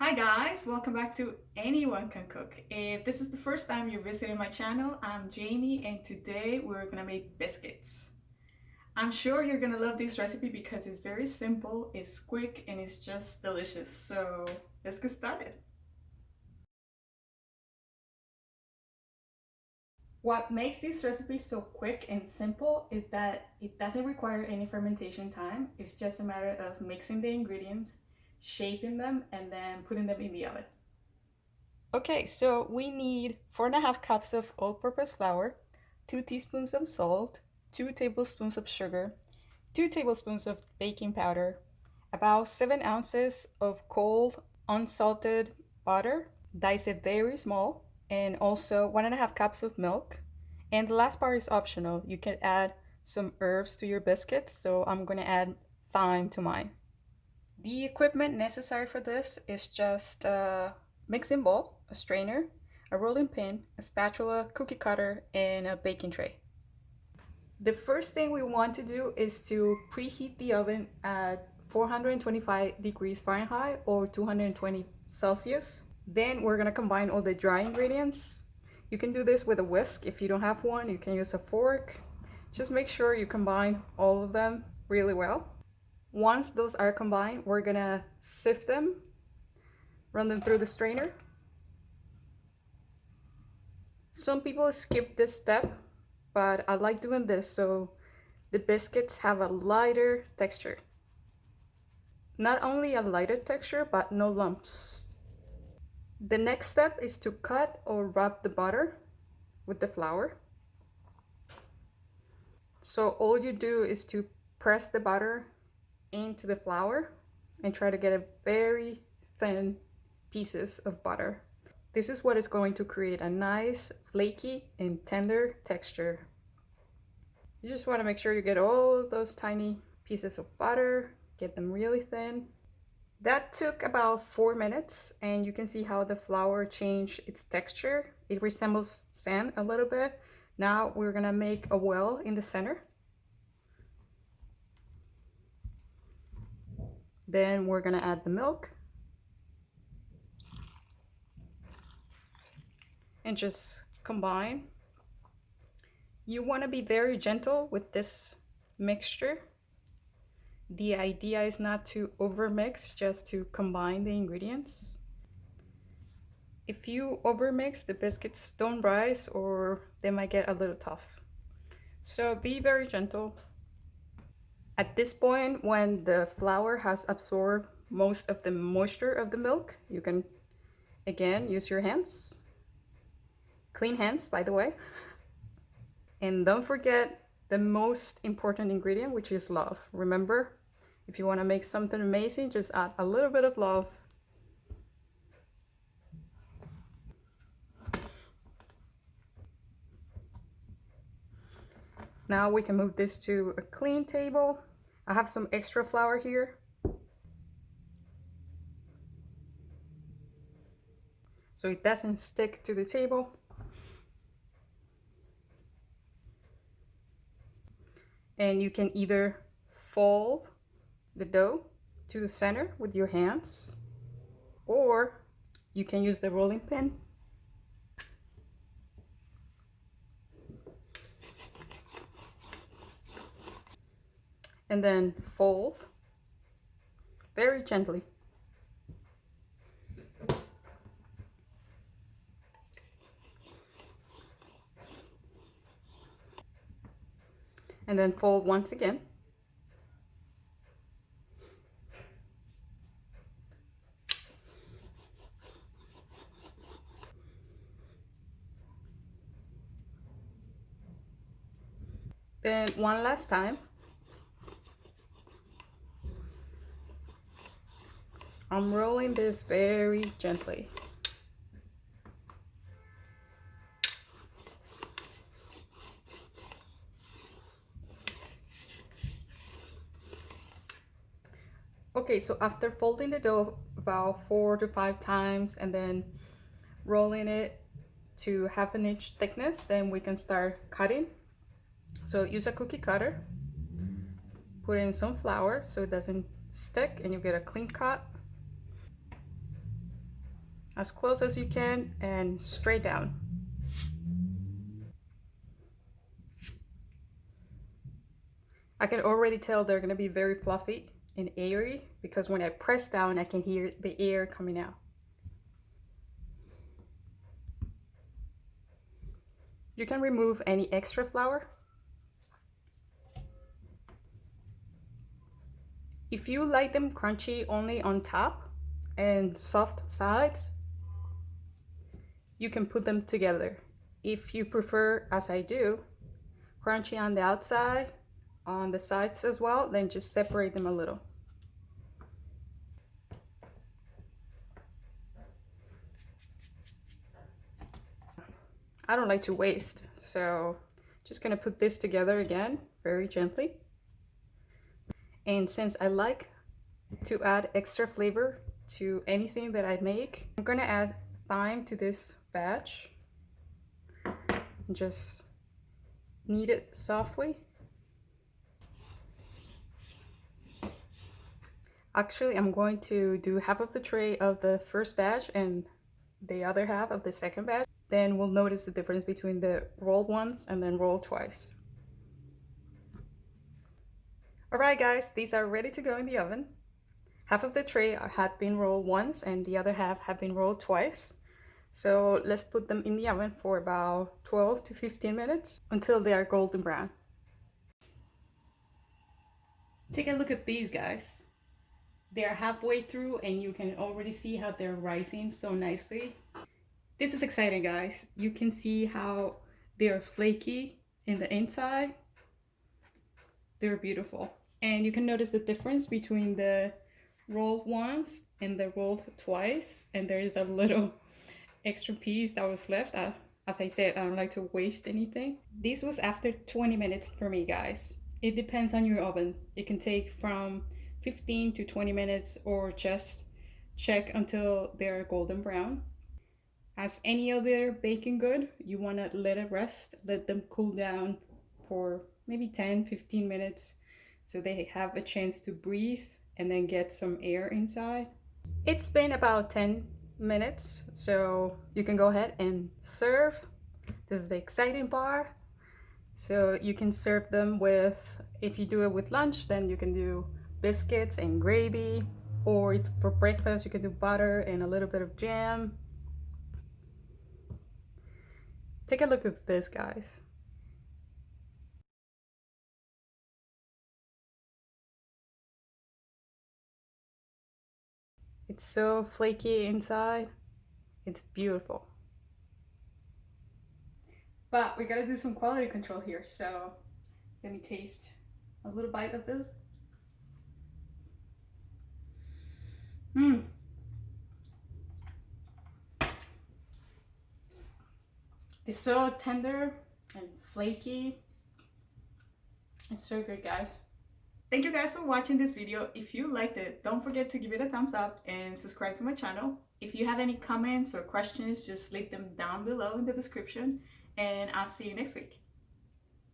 Hi guys, welcome back to Anyone Can Cook. If this is the first time you're visiting my channel, I'm Jamie and today we're gonna make biscuits. I'm sure you're gonna love this recipe because it's very simple, it's quick, and it's just delicious. So let's get started. What makes this recipe so quick and simple is that it doesn't require any fermentation time. It's just a matter of mixing the ingredients, shaping them, and then putting them in the oven. Okay, so we need 4.5 cups of all-purpose flour, 2 teaspoons of salt, 2 tablespoons of sugar, 2 tablespoons of baking powder, about 7 ounces of cold unsalted butter, dice it very small, and also 1.5 cups of milk. And the last part is optional. You can add some herbs to your biscuits, so I'm going to add thyme to mine. The equipment necessary for this is just a mixing bowl, a strainer, a rolling pin, a spatula, cookie cutter, and a baking tray. The first thing we want to do is to preheat the oven at 425 degrees Fahrenheit or 220 Celsius. Then we're gonna combine all the dry ingredients. You can do this with a whisk. If you don't have one, you can use a fork. Just make sure you combine all of them really well. Once those are combined, we're gonna sift them, run them through the strainer. Some people skip this step, but I like doing this so the biscuits have a lighter texture. Not only a lighter texture, but no lumps. The next step is to cut or rub the butter with the flour. So all you do is to press the butter into the flour and try to get a very thin pieces of butter. This is what is going to create a nice flaky and tender texture. You just want to make sure you get all those tiny pieces of butter, get them really thin. That took about 4 minutes and you can see how the flour changed its texture. It resembles sand a little bit. Now we're gonna make a well in the center. Then we're gonna add the milk and just combine. You want to be very gentle with this mixture. The idea is not to overmix, just to combine the ingredients. If you overmix, the biscuits don't rise or they might get a little tough. So be very gentle. At this point, when the flour has absorbed most of the moisture of the milk, you can again use your hands. Clean hands, by the way. And don't forget the most important ingredient, which is love. Remember, if you want to make something amazing, just add a little bit of love. Now we can move this to a clean table. I have some extra flour here. So it doesn't stick to the table. And you can either fold the dough to the center with your hands, or you can use the rolling pin. And then fold very gently. And then fold once again. Then one last time. I'm rolling this very gently. Okay, so after folding the dough about 4 to 5 times and then rolling it to 1/2 inch thickness, then we can start cutting. So use a cookie cutter, put in some flour so it doesn't stick and you get a clean cut. as close as you can and straight down. I can already tell they're gonna be very fluffy and airy because when I press down, I can hear the air coming out. You can remove any extra flour. If you like them crunchy only on top and soft sides, you can put them together. If you prefer, as I do, crunchy on the outside, on the sides as well, then just separate them a little. I don't like to waste, so just gonna put this together again, very gently. And since I like to add extra flavor to anything that I make, I'm gonna add thyme to this batch. Just knead it softly. Actually, I'm going to do half of the tray of the first batch and the other half of the second batch. Then we'll notice the difference between the rolled once and then roll twice. All right, guys, these are ready to go in the oven. Half of the tray had been rolled once and the other half had been rolled twice. So let's put them in the oven for about 12 to 15 minutes until they are golden brown. Take a look at these guys. They're halfway through and you can already see how they're rising so nicely. This is exciting, guys. You can see how they're flaky in the inside. They're beautiful. And you can notice the difference between the rolled once and the rolled twice. And there is a little extra piece that was left. As I said, I don't like to waste anything. This was after 20 minutes for me, guys. It depends on your oven. It can take from 15 to 20 minutes or just check until they're golden brown. As any other baking good, you want to let it rest, let them cool down for maybe 10-15 minutes so they have a chance to breathe and then get some air inside. It's been about 10 minutes, so you can go ahead and serve. This is the exciting part. So you can serve them with, if you do it with lunch, then you can do biscuits and gravy, or if for breakfast you can do butter and a little bit of jam. Take a look at this, guys. It's so flaky inside. It's beautiful. But we gotta do some quality control here, so let me taste a little bite of this. It's so tender and flaky. It's so good, guys. Thank you guys for watching this video. If you liked it, don't forget to give it a thumbs up and subscribe to my channel. If you have any comments or questions, just leave them down below in the description, and I'll see you next week.